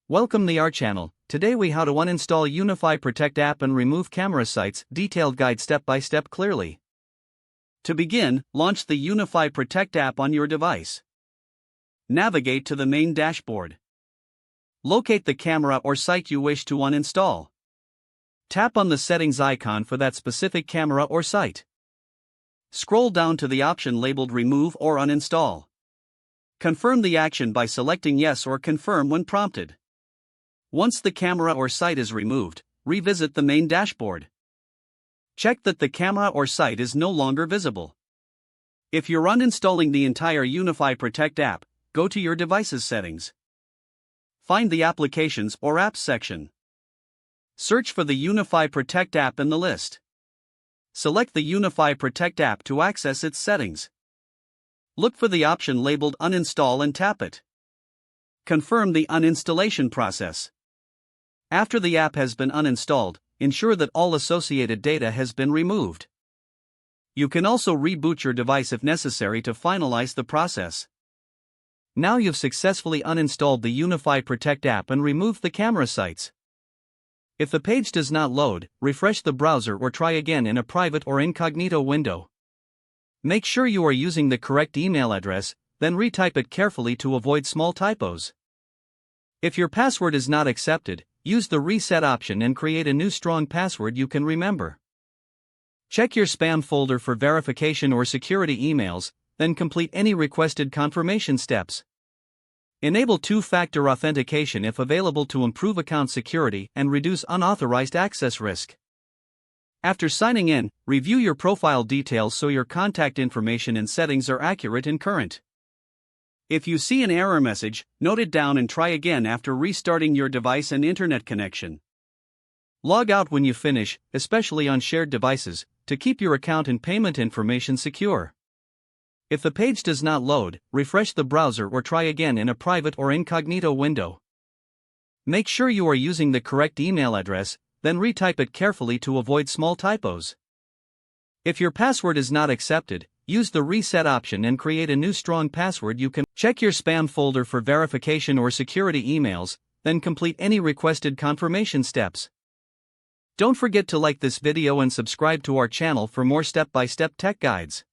Welcome to our channel. Today we how to uninstall UniFi Protect app and remove camera sites, detailed guide step by step clearly. To begin, launch the UniFi Protect app on your device. Navigate to the main dashboard. Locate the camera or site you wish to uninstall. Tap on the settings icon for that specific camera or site. Scroll down to the option labeled Remove or Uninstall. Confirm the action by selecting Yes or Confirm when prompted. Once the camera or site is removed, revisit the main dashboard. Check that the camera or site is no longer visible. If you're uninstalling the entire UniFi Protect app, go to your device's settings. Find the Applications or Apps section. Search for the UniFi Protect app in the list. Select the UniFi Protect app to access its settings. Look for the option labeled Uninstall and tap it. Confirm the uninstallation process. After the app has been uninstalled, ensure that all associated data has been removed. You can also reboot your device if necessary to finalize the process. Now you've successfully uninstalled the UniFi Protect app and removed the camera sites. If the page does not load, refresh the browser or try again in a private or incognito window. Make sure you are using the correct email address, then retype it carefully to avoid small typos. If your password is not accepted, use the reset option and create a new strong password you can remember. Check your spam folder for verification or security emails, then complete any requested confirmation steps. Enable two-factor authentication if available to improve account security and reduce unauthorized access risk. After signing in, review your profile details so your contact information and settings are accurate and current. If you see an error message, note it down and try again after restarting your device and internet connection. Log out when you finish, especially on shared devices, to keep your account and payment information secure. If the page does not load, refresh the browser or try again in a private or incognito window. Make sure you are using the correct email address, then retype it carefully to avoid small typos. If your password is not accepted, use the reset option and create a new strong password you can. Check your spam folder for verification or security emails, then complete any requested confirmation steps. Don't forget to like this video and subscribe to our channel for more step-by-step tech guides.